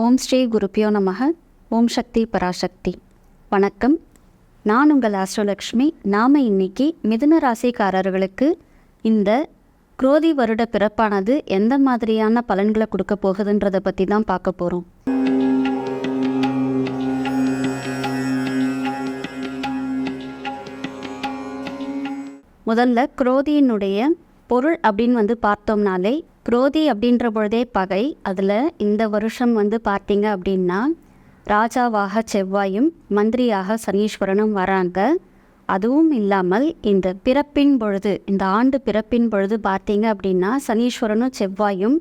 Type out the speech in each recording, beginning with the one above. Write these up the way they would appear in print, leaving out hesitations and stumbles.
ஓம் ஸ்ரீ குருப்பியோ நமக. ஓம் சக்தி பராசக்தி. வணக்கம், நான் உங்கள் ஆஸ்ட்ரோலக்ஷ்மி. நாம் இன்னைக்கு மிதுன ராசிக்காரர்களுக்கு இந்த குரோதி வருட பிறப்பானது எந்த மாதிரியான பலன்களை கொடுக்க போகுதுன்றதை பற்றி தான் பார்க்க போகிறோம். முதல்ல குரோதியினுடைய பொருள் அப்படின்னு பார்த்தோம்னாலே, குரோதி அப்படின்ற பொழுதே பகை. அதில் இந்த வருஷம் பார்த்தீங்க அப்படின்னா ராஜாவாக செவ்வாயும் மந்திரியாக சனீஸ்வரனும் வராங்க. அதுவும் இல்லாமல் இந்த பிறப்பின் பொழுது, இந்த ஆண்டு பிறப்பின் பொழுது பார்த்தீங்க அப்படின்னா சனீஸ்வரனும் செவ்வாயும்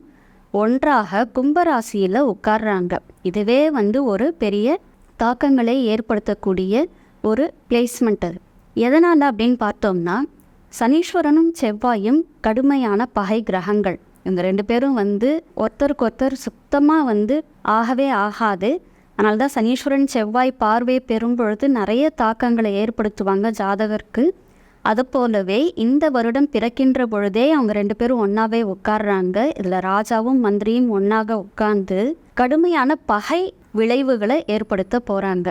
ஒன்றாக கும்பராசியில் உட்கார்றாங்க. இதுவே ஒரு பெரிய தாக்கங்களை ஏற்படுத்தக்கூடிய ஒரு பிளேஸ்மெண்ட். அது எதனால் அப்படின்னு பார்த்தோம்னா, சனீஸ்வரனும் செவ்வாயும் கடுமையான பகை கிரகங்கள். இந்த ரெண்டு பேரும் ஒருத்தருக்கு ஒருத்தர் சுத்தமாக ஆகவே ஆகாது. அதனால தான் சனீஸ்வரன் செவ்வாய் பார்வை பெறும் பொழுது நிறைய தாக்கங்களை ஏற்படுத்துவாங்க ஜாதகருக்கு. அதுபோலவே இந்த வருடம் பிறக்கின்ற பொழுதே அவங்க ரெண்டு பேரும் ஒன்றாவே உட்கார்றாங்க. இதில் ராஜாவும் மந்திரியும் ஒன்றாக உட்கார்ந்து கடுமையான பகை விளைவுகளை ஏற்படுத்த போகிறாங்க.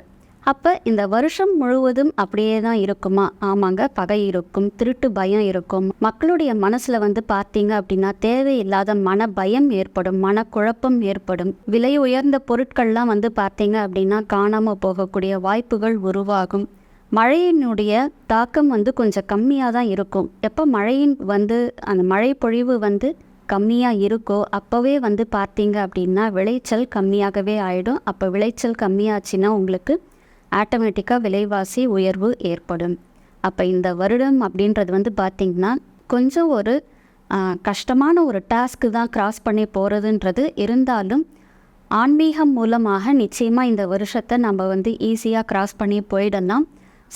அப்போ இந்த வருஷம் முழுவதும் அப்படியே தான் இருக்குமா? ஆமாங்க, பகை இருக்கும், திருட்டு பயம் இருக்கும். மக்களுடைய மனசில் பார்த்தீங்க அப்படின்னா தேவையில்லாத மன பயம் ஏற்படும், மனக்குழப்பம் ஏற்படும். விலை உயர்ந்த பொருட்கள்லாம் பார்த்தீங்க அப்படின்னா காணாமல் போகக்கூடிய வாய்ப்புகள் உருவாகும். மழையினுடைய தாக்கம் கொஞ்சம் கம்மியாக தான் இருக்கும். எப்போ மழையின் அந்த மழை பொழிவு கம்மியாக இருக்கோ அப்போவே பார்த்தீங்க அப்படின்னா விளைச்சல் கம்மியாகவே ஆகிடும். அப்போ விளைச்சல் கம்மியாச்சுன்னா உங்களுக்கு ஆட்டோமேட்டிக்காக விலைவாசி உயர்வு ஏற்படும். அப்போ இந்த வருடம் அப்படின்றது பார்த்திங்கன்னா கொஞ்சம் ஒரு கஷ்டமான ஒரு டாஸ்க்கு தான் கிராஸ் பண்ணி போகிறதுன்றது இருந்தாலும், ஆன்மீகம் மூலமாக நிச்சயமாக இந்த வருஷத்தை நம்ம ஈஸியாக கிராஸ் பண்ணி போயிடலாம்.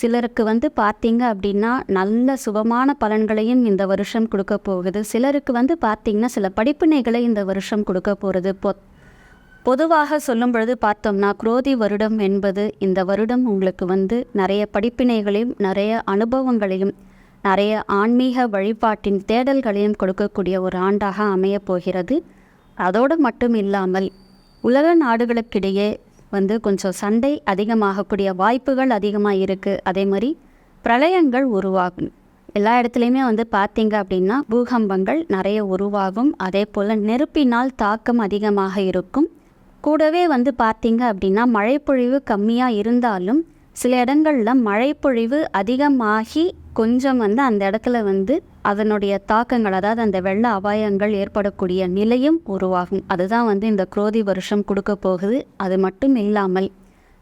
சிலருக்கு பார்த்திங்க அப்படின்னா நல்ல சுபமான பலன்களையும் இந்த வருஷம் கொடுக்க போகுது. சிலருக்கு பார்த்திங்கன்னா சில படிப்பினைகளை இந்த வருஷம் கொடுக்க போகிறது. பொதுவாக சொல்லும் பொழுது பார்த்தோம்னா, குரோதி வருடம் என்பது இந்த வருடம் உங்களுக்கு நிறைய படிப்பினைகளையும் நிறைய அனுபவங்களையும் நிறைய ஆன்மீக வழிபாட்டின் தேடல்களையும் கொடுக்கக்கூடிய ஒரு ஆண்டாக அமைய போகிறது. அதோடு மட்டும் இல்லாமல் உலக நாடுகளுக்கிடையே கொஞ்சம் சண்டை அதிகமாகக்கூடிய வாய்ப்புகள் அதிகமாக இருக்குது. அதே மாதிரி பிரளயங்கள் உருவாகும். எல்லா இடத்துலையுமே பார்த்தீங்க அப்படின்னா பூகம்பங்கள் நிறைய உருவாகும். அதே போல் நெருப்பினால் தாக்கம் அதிகமாக இருக்கும். கூடவே பார்த்தீங்க அப்படின்னா மழைப்பொழிவு கம்மியாக இருந்தாலும் சில இடங்களில் மழைப்பொழிவு அதிகமாகி கொஞ்சம் அந்த இடத்துல அதனுடைய தாக்கங்கள், அதாவது அந்த வெள்ள அபாயங்கள் ஏற்படக்கூடிய நிலையும் உருவாகும். அதுதான் இந்த குரோதி வருஷம் கொடுக்க போகுது. அது மட்டும் இல்லாமல்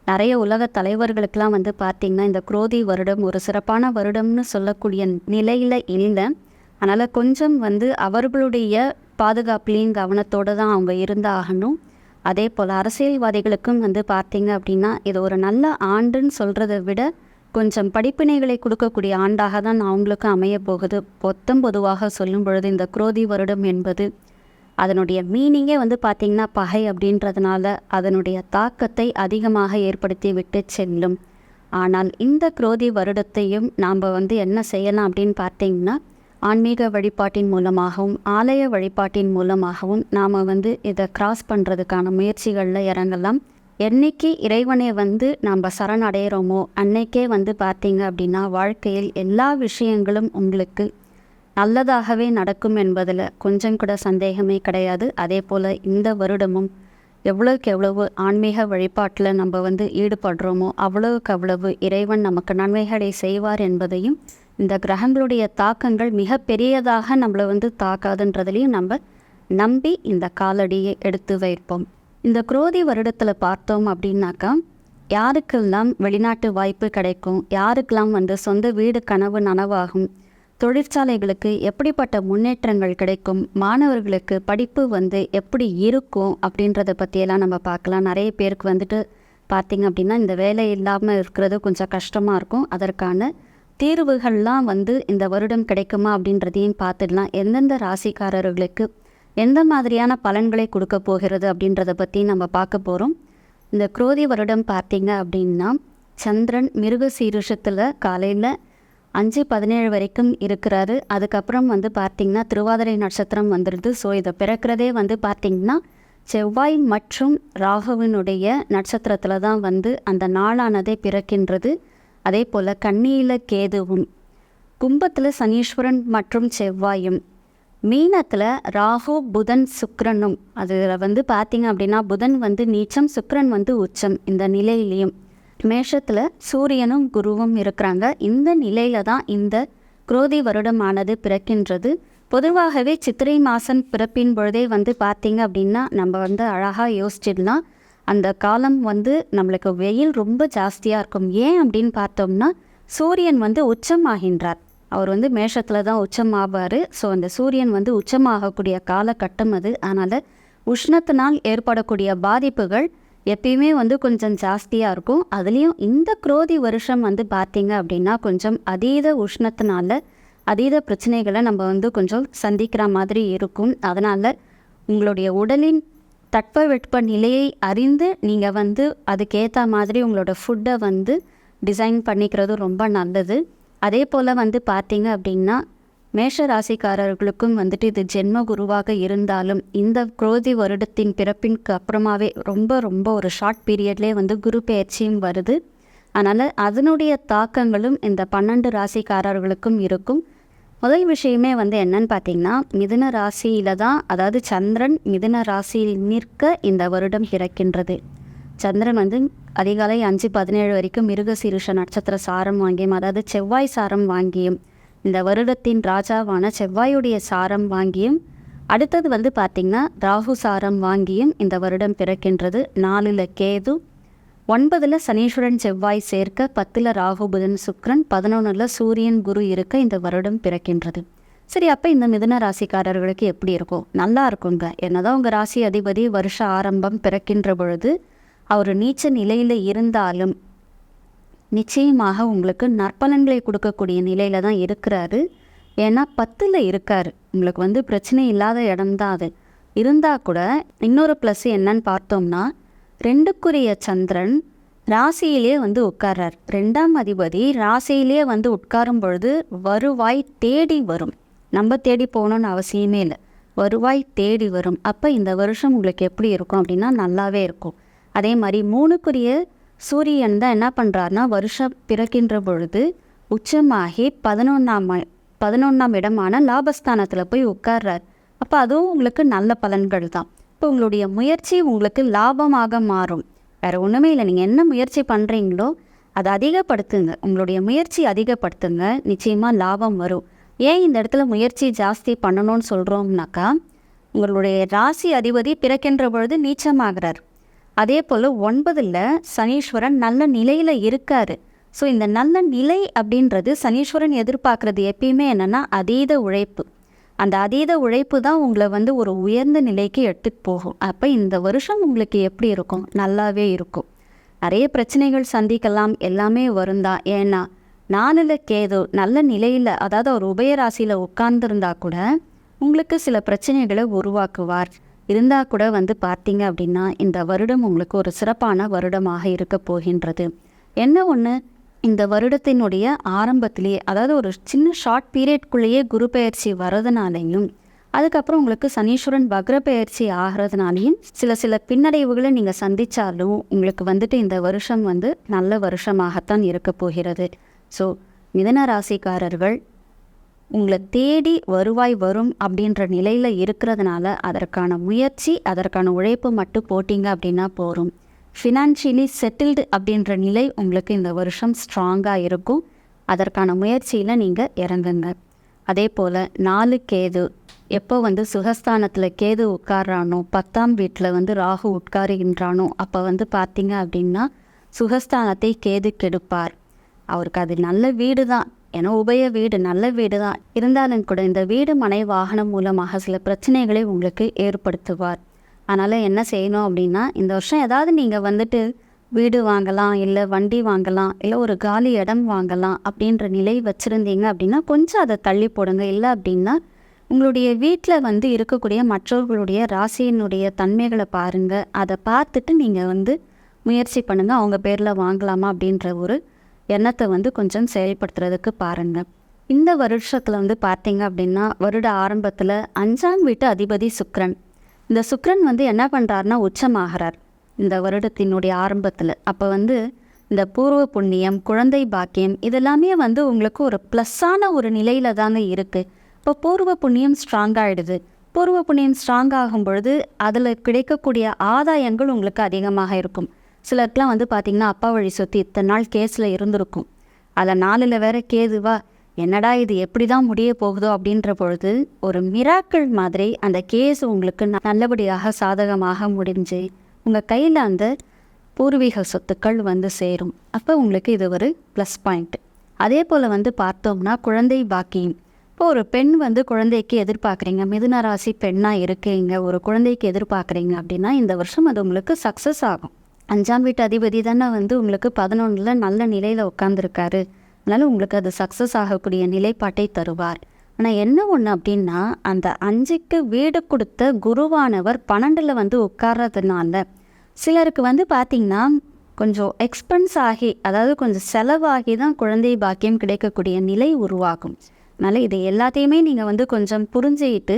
நிறைய உலக தலைவர்களுக்கெல்லாம் பார்த்திங்கன்னா இந்த குரோதி வருடம் ஒரு சிறப்பான வருடம்னு சொல்லக்கூடிய நிலையில் இல்லை. அதனால் கொஞ்சம் அவர்களுடைய பாதுகாப்புலேயும் கவனத்தோடு தான் அவங்க இருந்தாகணும். அதே போல் அரசியல்வாதிகளுக்கும் பார்த்திங்க அப்படின்னா இது ஒரு நல்ல ஆண்டுன்னு சொல்கிறத விட கொஞ்சம் படிப்பினைகளை கொடுக்கக்கூடிய ஆண்டாக தான் அவங்களுக்கும் அமைய போகுது. பொதுவாக சொல்லும் பொழுது இந்த குரோதி வருடம் என்பது அதனுடைய மீனிங்கே பார்த்திங்கன்னா பகை அப்படின்றதுனால அதனுடைய தாக்கத்தை அதிகமாக ஏற்படுத்தி விட்டு செல்லும். ஆனால் இந்த குரோதி வருடத்தையும் நாம் என்ன செய்யலாம் அப்படின்னு பார்த்திங்கன்னா, ஆன்மீக வழிபாட்டின் மூலமாகவும் ஆலய வழிபாட்டின் மூலமாகவும் நாம் இதை கிராஸ் பண்ணுறதுக்கான முயற்சிகளில் இறங்கலாம். என்னைக்கு இறைவனை நாம் சரணடைகிறோமோ அன்னைக்கே பார்த்திங்க அப்படின்னா வாழ்க்கையில் எல்லா விஷயங்களும் உங்களுக்கு நல்லதாகவே நடக்கும் என்பதில் கொஞ்சம் கூட சந்தேகமே கிடையாது. அதே போல் இந்த வருடமும் எவ்வளவுக்கு எவ்வளவு ஆன்மீக வழிபாட்டில் நம்ம ஈடுபடுறோமோ அவ்வளவுக்கு அவ்வளவு இறைவன் நமக்கு நன்மைகளை செய்வார் என்பதையும், இந்த கிரகங்களுடைய தாக்கங்கள் மிக பெரியதாக நம்மளை தாக்காதுன்றதுலையும் நம்ம நம்பி இந்த காலடியை எடுத்து வைப்போம். இந்த குரோதி வருடத்தில் பார்த்தோம் அப்படின்னாக்கா யாருக்கெல்லாம் வெளிநாட்டு வாய்ப்பு கிடைக்கும், யாருக்கெல்லாம் சொந்த வீடு கனவு நனவாகும், தொழிற்சாலைகளுக்கு எப்படிப்பட்ட முன்னேற்றங்கள் கிடைக்கும், மாணவர்களுக்கு படிப்பு எப்படி இருக்கும் அப்படின்றத பற்றியெல்லாம் நம்ம பார்க்கலாம். நிறைய பேருக்கு பார்த்திங்க அப்படின்னா இந்த வேலை இல்லாமல் இருக்கிறது கொஞ்சம் கஷ்டமாக இருக்கும். அதற்கான தீர்வுகள்லாம் இந்த வருடம் கிடைக்குமா அப்படின்றதையும் பார்த்துடலாம். எந்தெந்த ராசிக்காரர்களுக்கு எந்த மாதிரியான பலன்களை கொடுக்க போகிறது அப்படின்றத பற்றி நம்ம பார்க்க போகிறோம். இந்த குரோதி வருடம் பார்த்திங்க அப்படின்னா சந்திரன் மிருக சீரிஷத்தில் காலையில் 5:17 வரைக்கும் இருக்கிறாரு. அதுக்கப்புறம் பார்த்திங்கன்னா திருவாதிரை நட்சத்திரம் வந்துடுது. ஸோ இதை பிறக்கிறதே பார்த்திங்கன்னா செவ்வாய் மற்றும் ராகுவினுடைய நட்சத்திரத்தில் தான் வந்து அந்த நாளானதே பிறக்கின்றது. அதே போல் கன்னியில் கேதுவும், கும்பத்தில் சனீஸ்வரன் மற்றும் செவ்வாயும், மீனத்தில் ராகு புதன் சுக்கிரனும், அதில் வந்து பார்த்திங்க அப்படின்னா புதன் வந்து நீச்சம், சுக்கிரன் வந்து உச்சம். இந்த நிலையிலையும் மேஷத்தில் சூரியனும் குருவும் இருக்கிறாங்க. இந்த நிலையில தான் இந்த குரோதி வருடமானது பிறக்கின்றது. பொதுவாகவே சித்திரை மாதம் பிறப்பின் பொழுதே வந்து பார்த்திங்க அப்படின்னா நம்ம வந்து அழகாக யோசிச்சிடலாம். அந்த காலம் வந்து நம்மளுக்கு வெயில் ரொம்ப ஜாஸ்தியாக இருக்கும். ஏன் அப்படின்னு பார்த்தோம்னா சூரியன் வந்து உச்சமாகின்றார். அவர் வந்து மேஷத்தில் தான் உச்சமாவார். ஸோ அந்த சூரியன் வந்து உச்சமாகக்கூடிய காலகட்டம் அது. அதனால் உஷ்ணத்தினால் ஏற்படக்கூடிய பாதிப்புகள் எப்பயுமே வந்து கொஞ்சம் ஜாஸ்தியாக இருக்கும். அதுலேயும் இந்த குரோதி வருஷம் வந்து பார்த்திங்க அப்படின்னா கொஞ்சம் அதீத உஷ்ணத்தினால அதீத பிரச்சனைகளை நம்ம வந்து கொஞ்சம் சந்திக்கிற மாதிரி இருக்கும். அதனால் உங்களுடைய உடலின் தட்பவெட்ப நிலையை அறிந்து நீங்கள் வந்து அதுக்கேற்ற மாதிரி உங்களோட ஃபுட்டை வந்து டிசைன் பண்ணிக்கிறது ரொம்ப நல்லது. அதே போல் வந்து பார்த்திங்க அப்படின்னா மேஷ ராசிக்காரர்களுக்கும் வந்துட்டு இது ஜென்ம குருவாக இருந்தாலும் இந்த குரோதி வருடத்தின் பிறப்பிற்கு அப்புறமாவே ரொம்ப ஒரு ஷார்ட் பீரியட்லேயே வந்து குரு பெயர்ச்சியும் வருது. அதனால் அதனுடைய தாக்கங்களும் இந்த 12 ராசிக்காரர்களுக்கும் இருக்கும். முதல் விஷயமே வந்து என்னன்னு பார்த்திங்கன்னா மிதுன ராசியில் தான், அதாவது சந்திரன் மிதுன ராசியில் நிற்க இந்த வருடம் பிறக்கின்றது. சந்திரன் வந்து அதிகாலை 5:17 வரைக்கும் மிருகசீரிஷ நட்சத்திர சாரம் வாங்கியும், அதாவது செவ்வாய் சாரம் வாங்கியும், இந்த வருடத்தின் ராஜாவான செவ்வாயுடைய சாரம் வாங்கியும், அடுத்தது வந்து பார்த்திங்கன்னா ராகு சாரம் வாங்கியும் இந்த வருடம் பிறக்கின்றது. 4ல் கேது, 9ல் சனீஸ்வரன் செவ்வாய் சேர்க்க, 10ல் ராகு புதன் சுக்கிரன், 11ல் சூரியன் குரு இருக்க இந்த வருடம் பிறக்கின்றது. சரி, அப்போ இந்த மிதுன ராசிக்காரர்களுக்கு எப்படி இருக்கும்? நல்லா இருக்குங்க. என்னதான் உங்கள் ராசி அதிபதி வருஷ ஆரம்பம் பிறக்கின்ற பொழுது அவர் நீச்ச நிலையில் இருந்தாலும் நிச்சயமாக உங்களுக்கு நற்பலன்களை கொடுக்கக்கூடிய நிலையில் தான் இருக்கிறாரு. ஏன்னா 10ல் இருக்கார். உங்களுக்கு வந்து பிரச்சனை இல்லாத இடம்தான் அது. இருந்தால் கூட இன்னொரு ப்ளஸ் என்னன்னு பார்த்தோம்னா 2க்குரிய சந்திரன் ராசியிலே வந்து உட்கார்றார். 2ஆம் அதிபதி ராசியிலே வந்து உட்காரும் பொழுது வருவாய் தேடி வரும். நம்ம தேடி போகணுன்னு அவசியமே இல்லை, வருவாய் தேடி வரும். அப்போ இந்த வருஷம் உங்களுக்கு எப்படி இருக்கும் அப்படின்னா நல்லாவே இருக்கும். அதே மாதிரி 3க்குரிய சூரியன் தான் என்ன பண்ணுறாருனா வருஷம் பிறக்கின்ற பொழுது உச்சமாகி 11ஆம் இடமான லாபஸ்தானத்தில் போய் உட்கார்றார். அப்போ அதுவும் உங்களுக்கு நல்ல பலன்கள் தான். இப்போ உங்களுடைய முயற்சி உங்களுக்கு லாபமாக மாறும். வேறு ஒன்றுமே இல்லை, நீங்கள் என்ன முயற்சி பண்ணுறீங்களோ அதை அதிகப்படுத்துங்க. உங்களுடைய முயற்சி அதிகப்படுத்துங்க, நிச்சயமாக லாபம் வரும். ஏன் இந்த இடத்துல முயற்சி ஜாஸ்தி பண்ணணும்னு சொல்கிறோம்னாக்கா, உங்களுடைய ராசி அதிபதி பிறக்கின்ற பொழுது நீச்சமாகிறார். அதே போல் 9ல் சனீஸ்வரன் நல்ல நிலையில் இருக்கார். ஸோ இந்த நல்ல நிலை அப்படின்றது சனீஸ்வரன் எதிர்பார்க்குறது எப்பயுமே என்னென்னா அதீத உழைப்பு. அந்த அதீத உழைப்பு தான் உங்களை வந்து ஒரு உயர்ந்த நிலைக்கு எடுத்துகிட்டு போகும். அப்போ இந்த வருஷம் உங்களுக்கு எப்படி இருக்கும்? நல்லாவே இருக்கும். நிறைய பிரச்சனைகள் சந்திக்கலாம், எல்லாமே வரும் தான். ஏன்னா 4ல் கேது நல்ல நிலையில், அதாவது ஒரு உபயராசியில் உட்கார்ந்துருந்தா கூட உங்களுக்கு சில பிரச்சனைகளை உருவாக்குவார். இருந்தால் கூட வந்து பார்த்தீங்க அப்படின்னா இந்த வருடம் உங்களுக்கு ஒரு சிறப்பான வருடமாக இருக்க போகின்றது. என்ன ஒன்று, இந்த வருடத்தினுடைய ஆரம்பத்திலேயே, அதாவது ஒரு சின்ன ஷார்ட் பீரியட்குள்ளேயே குரு பெயர்ச்சி வர்றதுனாலையும், அதுக்கப்புறம் உங்களுக்கு சனீஸ்வரன் வக்ர பெயர்ச்சி ஆகிறதுனாலையும் சில பின்னடைவுகளை நீங்கள் சந்தித்தாலும் உங்களுக்கு வந்துட்டு இந்த வருஷம் வந்து நல்ல வருஷமாகத்தான் இருக்க போகிறது. ஸோ மிதுன ராசிக்காரர்கள் உங்களை தேடி வருவாய் வரும் அப்படின்ற நிலையில் இருக்கிறதுனால அதற்கான முயற்சி, அதற்கான உழைப்பு மட்டும் போட்டிங்க அப்படின்னா போகும். ஃபினான்ஷியலி செட்டில்டு அப்படின்ற நிலை உங்களுக்கு இந்த வருஷம் ஸ்ட்ராங்காக இருக்கும். அதற்கான முயற்சியில் நீங்கள் இறங்குங்க. அதே போல் 4 கேது எப்போ வந்து சுகஸ்தானத்தில் கேது உட்கார்றானோ, 10ஆம் வீட்டில் வந்து ராகு உட்காருகின்றானோ, அப்போ வந்து பார்த்திங்க அப்படின்னா சுகஸ்தானத்தை கேது கெடுப்பார். அவருக்கு அது நல்ல வீடு தான், ஏன்னா உபய வீடு நல்ல வீடு தான். இருந்தாலும் கூட இந்த வீடு மனை வாகனம் மூலமாக சில பிரச்சனைகளை உங்களுக்கு ஏற்படுத்துவார். அதனால் என்ன செய்யணும் அப்படின்னா, இந்த வருஷம் ஏதாவது நீங்கள் வந்துட்டு வீடு வாங்கலாம், இல்லை வண்டி வாங்கலாம், இல்லை ஒரு காலி இடம் வாங்கலாம் அப்படின்ற நிலை வச்சுருந்தீங்க அப்படின்னா கொஞ்சம் அதை தள்ளி போடுங்க. இல்லை அப்படின்னா உங்களுடைய வீட்டில் வந்து இருக்கக்கூடிய மற்றவர்களுடைய ராசியினுடைய தன்மைகளை பாருங்கள். அதை பார்த்துட்டு நீங்கள் வந்து முயற்சி பண்ணுங்கள், அவங்க பேரில் வாங்கலாமா அப்படின்ற ஒரு எண்ணத்தை வந்து கொஞ்சம் செயல்படுத்துறதுக்கு பாருங்கள். இந்த வருஷத்தில் வந்து பார்த்தீங்க அப்படின்னா வருட ஆரம்பத்தில் 5ஆம் வீட்டு அதிபதி சுக்கிரன் இந்த சுக்கிரன் வந்து என்ன பண்ணுறாருனா உச்சமாகிறார் இந்த வருடத்தினுடைய ஆரம்பத்தில். அப்போ வந்து இந்த பூர்வ புண்ணியம், குழந்தை பாக்கியம் இதெல்லாமே வந்து உங்களுக்கு ஒரு ப்ளஸ்ஸான ஒரு நிலையில் தாங்க இருக்குது. இப்போ பூர்வ புண்ணியம் ஸ்ட்ராங் ஆகிடுது. பூர்வ புண்ணியம் ஸ்ட்ராங் ஆகும் பொழுது அதில் கிடைக்கக்கூடிய ஆதாயங்கள் உங்களுக்கு அதிகமாக இருக்கும். சிலருக்குலாம் வந்து பார்த்திங்கன்னா அப்பா வழி சொத்து இத்தனை நாள் கேஸில் இருந்திருக்கும். அதில் 4ல் வேற கேதுவா, என்னடா இது எப்படி தான் முடிய போகுதோ அப்படின்ற பொழுது ஒரு மிராக்கிள் மாதிரி அந்த கேஸ் உங்களுக்கு நல்லபடியாக சாதகமாக முடிஞ்சு உங்கள் கையில் அந்த பூர்வீக சொத்துக்கள் வந்து சேரும். அப்போ உங்களுக்கு இது ஒரு ப்ளஸ் பாயிண்ட். அதே போல் வந்து பார்த்தோம்னா குழந்தை பாக்கியம். இப்போ ஒரு பெண் வந்து குழந்தைக்கு எதிர்பார்க்குறீங்க, மிதுன ராசி பெண்ணாக இருக்கீங்க, ஒரு குழந்தைக்கு எதிர்பார்க்குறீங்க அப்படின்னா இந்த வருஷம் அது உங்களுக்கு சக்ஸஸ் ஆகும். 5ஆம் வீட்டு அதிபதி தானே வந்து உங்களுக்கு 11ல் நல்ல நிலையில் உட்காந்துருக்காரு. அதனால் உங்களுக்கு அது சக்ஸஸ் ஆகக்கூடிய நிலைப்பாட்டை தருவார். ஆனால் என்ன ஒன்று அப்படின்னா அந்த 5க்கு வீடு கொடுத்த குருவானவர் 12ல் வந்து உட்கார்றதுனால சிலருக்கு வந்து பார்த்திங்கன்னா கொஞ்சம் எக்ஸ்பென்ஸ் ஆகி, அதாவது கொஞ்சம் செலவாகி தான் குழந்தை பாக்கியம் கிடைக்கக்கூடிய நிலை உருவாகும். அதனால் இது எல்லாத்தையுமே நீங்கள் வந்து கொஞ்சம் புரிஞ்சுக்கிட்டு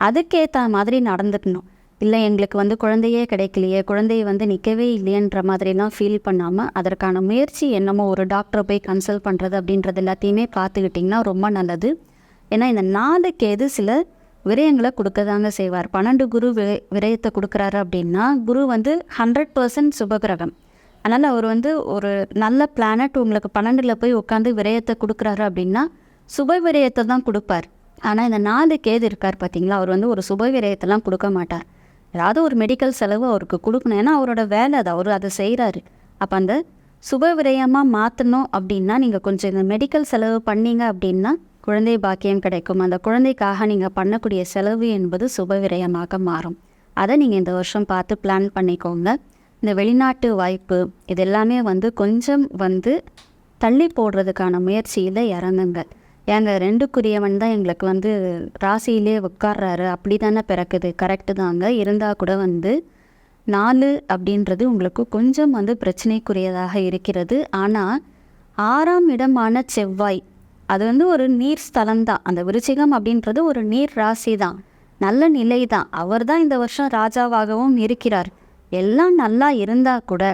அதுக்கேற்ற மாதிரி நடந்துக்கணும். இல்லை எங்களுக்கு வந்து குழந்தையே கிடைக்கலையே, குழந்தைய வந்து நிற்கவே இல்லையன்ற மாதிரிலாம் ஃபீல் பண்ணாமல் அதற்கான முயற்சி என்னமோ ஒரு டாக்டரை போய் கன்சல்ட் பண்ணுறது அப்படின்றது எல்லாத்தையுமே பார்த்துக்கிட்டிங்கன்னா ரொம்ப நல்லது. ஏன்னா இந்த 4 கேது சில விரயங்களை கொடுக்க தாங்க செய்வார். 12 குரு விரயத்தை கொடுக்குறாரு அப்படின்னா குரு வந்து 100% சுபகிரகம். அதனால் அவர் வந்து ஒரு நல்ல பிளானட் உங்களுக்கு 12ல் போய் உட்காந்து விரயத்தை கொடுக்குறாரு அப்படின்னா சுப விரயத்தை தான் கொடுப்பார். ஆனால் இந்த 4 கேது இருக்கார் பார்த்தீங்களா, அவர் வந்து ஒரு சுப விரயத்தெல்லாம் கொடுக்க மாட்டார். ஏதாவது ஒரு மெடிக்கல் செலவு அவருக்கு கொடுக்கணும். ஏன்னா அவரோட வேலை அது, அவர் அதை செய்கிறாரு. அப்போ அந்த சுப விரயமாக மாற்றணும் அப்படின்னா நீங்கள் கொஞ்சம் இந்த மெடிக்கல் செலவு பண்ணீங்க அப்படின்னா குழந்தை பாக்கியம் கிடைக்கும். அந்த குழந்தைக்காக நீங்கள் பண்ணக்கூடிய செலவு என்பது சுப விரயமாக மாறும். அதை நீங்கள் இந்த வருஷம் பார்த்து பிளான் பண்ணிக்கோங்க. இந்த வெளிநாட்டு வாய்ப்பு இது எல்லாமே வந்து கொஞ்சம் வந்து தள்ளி போடுறதுக்கான முயற்சியில் இறங்குங்க. ஏங்க 2க்குரியவன் தான் எங்களுக்கு வந்து ராசியிலே உட்கார்றாரு அப்படி தானே பிறக்குது, கரெக்டு தாங்க. இருந்தால் கூட வந்து 4 அப்படின்றது உங்களுக்கு கொஞ்சம் வந்து பிரச்சனைக்குரியதாக இருக்கிறது. ஆனால் 6ஆம் இடமான செவ்வாய் அது வந்து ஒரு நீர் ஸ்தலம் தான். அந்த விருச்சிகம் அப்படின்றது ஒரு நீர் ராசி தான், நல்ல நிலை தான். அவர் தான் இந்த வருஷம் ராஜாவாகவும் இருக்கிறார். எல்லாம் நல்லா இருந்தால் கூட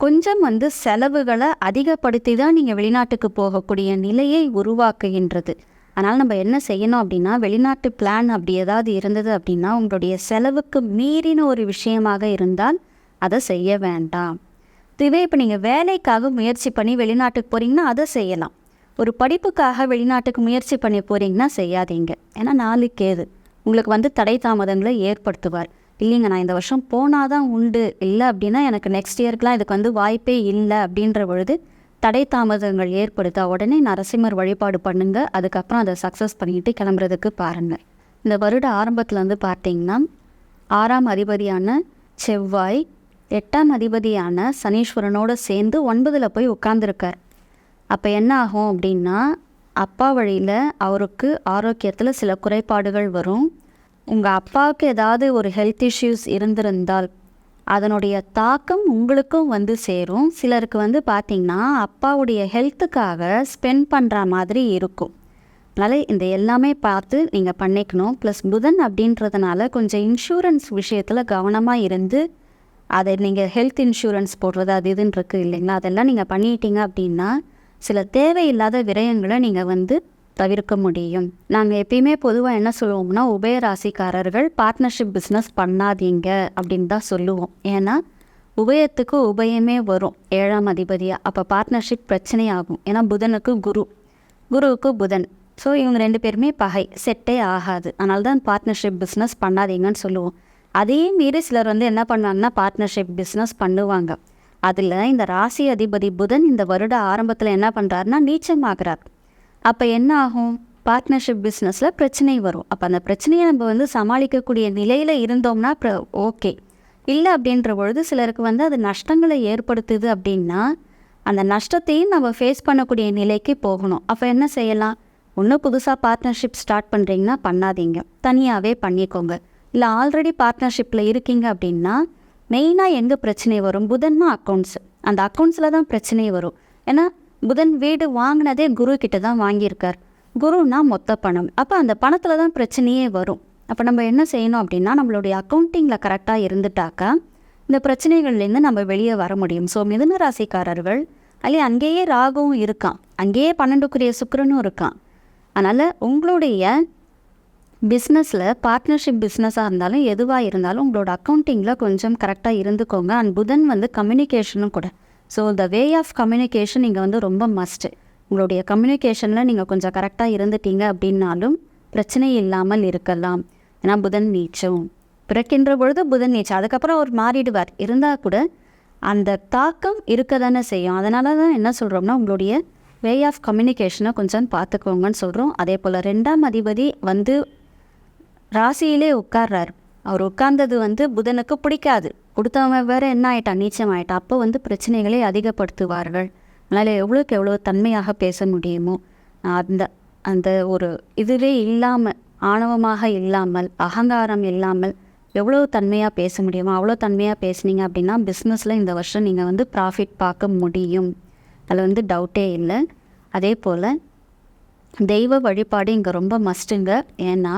கொஞ்சம் வந்து செலவுகளை அதிகப்படுத்தி தான் நீங்கள் வெளிநாட்டுக்கு போகக்கூடிய நிலையை உருவாக்குகின்றது. அதனால் நம்ம என்ன செய்யணும் அப்படின்னா வெளிநாட்டு பிளான் அப்படி ஏதாவது இருந்தது அப்படின்னா உங்களுடைய செலவுக்கு மீறின ஒரு விஷயமாக இருந்தால் அதை செய்ய வேண்டாம். இதுவே இப்போ நீங்கள் வேலைக்காக முயற்சி பண்ணி வெளிநாட்டுக்கு போகிறீங்கன்னா அதை செய்யலாம். ஒரு படிப்புக்காக வெளிநாட்டுக்கு முயற்சி பண்ணி போகிறீங்கன்னா செய்யாதீங்க. ஏன்னா 4 கேது உங்களுக்கு வந்து தடை தாமதங்களை ஏற்படுத்துவார். இல்லைங்க நான் இந்த வருஷம் போனால் தான் உண்டு, இல்லை அப்படின்னா எனக்கு நெக்ஸ்ட் இயர்க்கெலாம் இதுக்கு வந்து வாய்ப்பே இல்லை அப்படின்ற பொழுது தடை தாமதங்கள் ஏற்படுத்த உடனே நரசிம்மர் வழிபாடு பண்ணுங்கள். அதுக்கப்புறம் அதை சக்ஸஸ் பண்ணிட்டு கிளம்புறதுக்கு பாருங்கள். இந்த வருட ஆரம்பத்தில் வந்து பார்த்தீங்கன்னா 6ஆம் அதிபதியான செவ்வாய் 8ஆம் அதிபதியான சனீஸ்வரனோடு சேர்ந்து 9ல் போய் உட்கார்ந்துருக்கார். அப்போ என்ன ஆகும் அப்படின்னா அப்பா வழியில் அவருக்கு ஆரோக்கியத்தில் சில குறைபாடுகள் வரும். உங்கள் அப்பாவுக்கு ஏதாவது ஒரு ஹெல்த் இஷ்யூஸ் இருந்திருந்தால் அதனுடைய தாக்கம் உங்களுக்கும் வந்து சேரும். சிலருக்கு வந்து பார்த்திங்கன்னா அப்பாவுடைய ஹெல்த்துக்காக ஸ்பெண்ட் பண்ணுற மாதிரி இருக்கும். அதனால் இந்த எல்லாமே பார்த்து நீங்கள் பண்ணிக்கணும். ப்ளஸ் புதன் அப்படின்றதுனால கொஞ்சம் இன்சூரன்ஸ் விஷயத்தில் கவனமாக இருந்து அதை நீங்கள் ஹெல்த் இன்சூரன்ஸ் போடுறது அது இதுன்னு இருக்குது இல்லைங்களா, அதெல்லாம் நீங்கள் பண்ணிட்டீங்க அப்படின்னா சில தேவையில்லாத விரயங்களை நீங்கள் வந்து தவிர்க்க முடியும். நாங்கள் எப்பயுமே பொதுவாக என்ன சொல்லுவோம்னா உபயராசிக்காரர்கள் பார்ட்னர்ஷிப் பிஸ்னஸ் பண்ணாதீங்க அப்படின்னு தான் சொல்லுவோம். ஏன்னா உபயத்துக்கு உபயமே வரும் 7ஆம் அதிபதியாக. அப்போ பார்ட்னர்ஷிப் பிரச்சனை ஆகும். ஏன்னா புதனுக்கு குருவுக்கு புதன், ஸோ இவங்க 2 பேருமே பகை, செட்டே ஆகாது. அதனால தான் பார்ட்னர்ஷிப் பிஸ்னஸ் பண்ணாதீங்கன்னு சொல்லுவோம். அதையும் மீறி சிலர் வந்து என்ன பண்ணுவாங்கன்னா பார்ட்னர்ஷிப் பிஸ்னஸ் பண்ணுவாங்க. அதில் இந்த ராசி அதிபதி புதன் இந்த வருட ஆரம்பத்தில் என்ன பண்ணுறாருன்னா நீச்சமாகிறார். அப்போ என்ன ஆகும், பார்ட்னர்ஷிப் பிஸ்னஸில் பிரச்சனை வரும். அப்போ அந்த பிரச்சனையை நம்ம வந்து சமாளிக்கக்கூடிய நிலையில் இருந்தோம்னா ஓகே. இல்லை அப்படின்ற பொழுது சிலருக்கு வந்து அது நஷ்டங்களை ஏற்படுத்துது அப்படின்னா அந்த நஷ்டத்தையும் நம்ம ஃபேஸ் பண்ணக்கூடிய நிலைக்கு போகணும். அப்போ என்ன செய்யலாம், ஒன்று புதுசாக பார்ட்னர்ஷிப் ஸ்டார்ட் பண்ணுறீங்கன்னா பண்ணாதீங்க, தனியாகவே பண்ணிக்கோங்க. இல்லை ஆல்ரெடி பார்ட்னர்ஷிப்பில் இருக்கீங்க அப்படின்னா மெயினாக எங்கே பிரச்சனை வரும், புதன்னா அக்கௌண்ட்ஸு, அந்த அக்கௌண்ட்ஸில் தான் பிரச்சனை வரும். ஏன்னா புதன் வீடு வாங்கினதே குரு கிட்ட தான் வாங்கியிருக்கார். குருனா மொத்த பணம், அப்போ அந்த பணத்தில் தான் பிரச்சனையே வரும். அப்போ நம்ம என்ன செய்யணும் அப்படின்னா நம்மளுடைய அக்கௌண்டிங்கில் கரெக்டாக இருந்துட்டாக்கா இந்த பிரச்சனைகள்லேருந்து நம்ம வெளியே வர முடியும். ஸோ மிதுன ராசிக்காரர்கள் அங்கேயே ராகுவும் இருக்கான், அங்கேயே 12க்குரிய சுக்கிரனும் இருக்கான். அதனால் உங்களுடைய பிஸ்னஸில் பார்ட்னர்ஷிப் பிஸ்னஸாக இருந்தாலும் எதுவாக இருந்தாலும் உங்களோட அக்கௌண்டிங்கில் கொஞ்சம் கரெக்டாக இருந்துக்கோங்க. அண்ட் புதன் வந்து கம்யூனிகேஷனும் கூட. So the way of communication இங்கே வந்து ரொம்ப மஸ்ட்டு. உங்களுடைய கம்யூனிகேஷனில் நீங்கள் கொஞ்சம் கரெக்டாக இருந்துட்டீங்க அப்படின்னாலும் பிரச்சனை இல்லாமல் இருக்கலாம். ஏன்னா புதன் நீச்சம், பிறக்கின்ற பொழுது புதன் நீச்சம், அதுக்கப்புறம் அவர் மாறிடுவார். இருந்தால் கூட அந்த தாக்கம் இருக்க தானே செய்யும். அதனால தான் என்ன சொல்கிறோம்னா உங்களுடைய வே ஆஃப் கம்யூனிகேஷனை கொஞ்சம் பார்த்துக்கோங்கன்னு சொல்கிறோம். அதே போல் 2ஆம் அதிபதி வந்து ராசியிலே உட்கார்றார். அவர் உட்கார்ந்தது வந்து புதனுக்கு பிடிக்காது. கொடுத்தவங்க வேறு என்ன ஆகிட்டான், நீச்சம் ஆகிட்டான். அப்போ வந்து பிரச்சனைகளை அதிகப்படுத்துவார்கள். அதனால் எவ்வளோக்கு எவ்வளோ தன்மையாக பேச முடியுமோ அந்த அந்த ஒரு இதுவே இல்லாமல், ஆணவமாக இல்லாமல், அகங்காரம் இல்லாமல் எவ்வளோ தன்மையாக பேச முடியுமோ அவ்வளோ தன்மையாக பேசுனீங்க அப்படின்னா பிஸ்னஸில் இந்த வருஷம் நீங்கள் வந்து ப்ராஃபிட் பார்க்க முடியும். அதில் வந்து டவுட்டே இல்லை. அதே போல் தெய்வ வழிபாடு இங்கே ரொம்ப மஸ்ட்டுங்க. ஏன்னா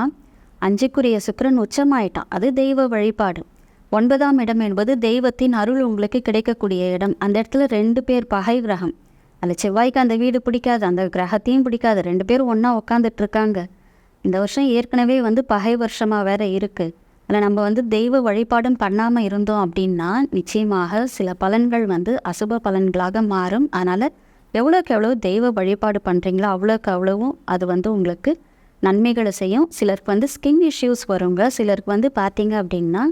5க்குரிய சுக்கிரன் உச்சமாயிட்டான், அது தெய்வ வழிபாடு. 9ஆம் இடம் என்பது தெய்வத்தின் அருள் உங்களுக்கு கிடைக்கக்கூடிய இடம். அந்த இடத்துல 2 பேர் பகை கிரகம். அதில் செவ்வாய்க்கு அந்த வீடு பிடிக்காது, அந்த கிரகத்தையும் பிடிக்காது. 2 பேரும் ஒன்றா உட்காந்துட்ருக்காங்க. இந்த வருஷம் ஏற்கனவே வந்து பகை வருஷமாக வேறு இருக்குது. அதில் நம்ம வந்து தெய்வ வழிபாடும் பண்ணாமல் இருந்தோம் அப்படின்னா நிச்சயமாக சில பலன்கள் வந்து அசுப பலன்களாக மாறும். அதனால் எவ்வளோக்கு எவ்வளோ தெய்வ வழிபாடு பண்ணுறீங்களோ அவ்வளோக்கு அவ்வளவும் அது வந்து உங்களுக்கு நன்மைகளை செய்யும். சிலருக்கு வந்து ஸ்கின் இஷ்யூஸ் வருங்க. சிலருக்கு வந்து பார்த்தீங்க அப்படின்னா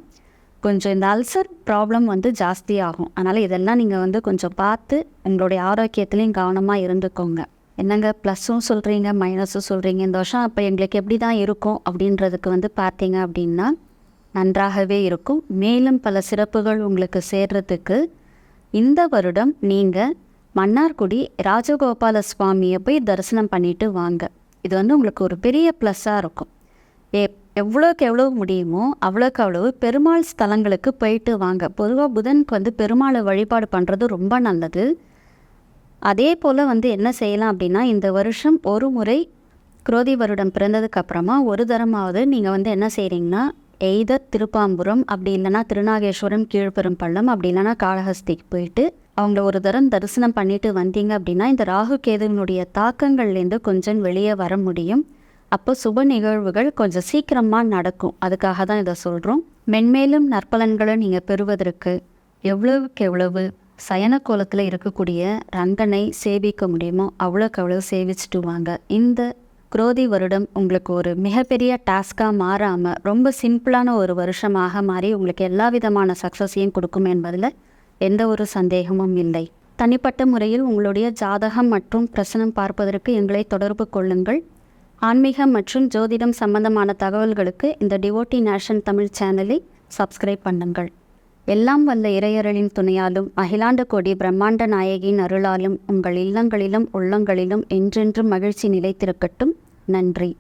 கொஞ்சம் இந்த அல்சர் ப்ராப்ளம் வந்து ஜாஸ்தி ஆகும். அதனால் இதெல்லாம் நீங்கள் வந்து கொஞ்சம் பார்த்து உங்களுடைய ஆரோக்கியத்துலேயும் கவனமாக இருந்துக்கோங்க. என்னங்க ப்ளஸ்ஸும் சொல்கிறீங்க மைனஸும் சொல்கிறீங்க, இந்த வருஷம் அப்போ எங்களுக்கு எப்படி தான் இருக்கும் அப்படின்றதுக்கு வந்து பார்த்தீங்க அப்படின்னா நன்றாகவே இருக்கும். மேலும் பல சிறப்புகள் உங்களுக்கு சேர்றதுக்கு இந்த வருடம் நீங்கள் மன்னார்குடி ராஜகோபால சுவாமியை போய் தரிசனம் பண்ணிட்டு வாங்க. இது வந்து உங்களுக்கு ஒரு பெரிய ப்ளஸ்ஸாக இருக்கும். எவ்வளோக்கு எவ்வளோ முடியுமோ அவ்வளோக்கு அவ்வளவு பெருமாள் ஸ்தலங்களுக்கு போயிட்டு வாங்க. பொதுவாக புதனுக்கு வந்து பெருமாளை வழிபாடு பண்ணுறது ரொம்ப நல்லது. அதே போல் வந்து என்ன செய்யலாம் அப்படின்னா இந்த வருஷம் ஒரு முறை குரோதி வருடம் பிறந்ததுக்கப்புறமா ஒரு தரமாவது நீங்கள் வந்து என்ன செய்கிறீங்கன்னா எய்தர் திருப்பாம்புரம் அப்படி இல்லைனா திருநாகேஸ்வரம் கீழ்பெரும்பள்ளம் அப்படி இல்லைனா காளஹஸ்திக்கு போயிட்டு அவங்கள ஒரு தரம் தரிசனம் பண்ணிட்டு வந்தீங்க அப்படின்னா இந்த ராகு கேதுவினுடைய தாக்கங்கள்லேருந்து கொஞ்சம் வெளியே வர முடியும். அப்போ சுப நிகழ்வுகள் கொஞ்சம் சீக்கிரமாக நடக்கும். அதுக்காக தான் இதை சொல்கிறோம். மென்மேலும் நற்பலன்களை நீங்கள் பெறுவதற்கு எவ்வளவுக்கு எவ்வளவு சயன கோலத்தில் இருக்கக்கூடிய ரங்கனை சேவிக்க முடியுமோ அவ்வளோக்கு அவ்வளோ சேவிச்சுட்டு வாங்க. இந்த குரோதி வருடம் உங்களுக்கு ஒரு மிகப்பெரிய டாஸ்காக மாறாமல் ரொம்ப சிம்பிளான ஒரு வருஷமாக மாறி உங்களுக்கு எல்லா விதமான சக்ஸஸையும் கொடுக்கும் என்பதில் எந்த ஒரு சந்தேகமும் இல்லை. தனிப்பட்ட முறையில் உங்களுடைய ஜாதகம் மற்றும் பிரசனம் பார்ப்பதற்கு எங்களை தொடர்பு கொள்ளுங்கள். ஆன்மீகம் மற்றும் ஜோதிடம் சம்பந்தமான தகவல்களுக்கு இந்த டிவோட்டி நேஷன் தமிழ் சேனலை சப்ஸ்கிரைப் பண்ணுங்கள். எல்லாம் வல்ல இறையருளின் துணையாலும் அகிலாண்ட கோடி பிரம்மாண்ட நாயகியின் அருளாலும் உங்கள் இல்லங்களிலும் உள்ளங்களிலும் என்றென்றும் மகிழ்ச்சி நிலைத்திருக்கட்டும். நன்றி.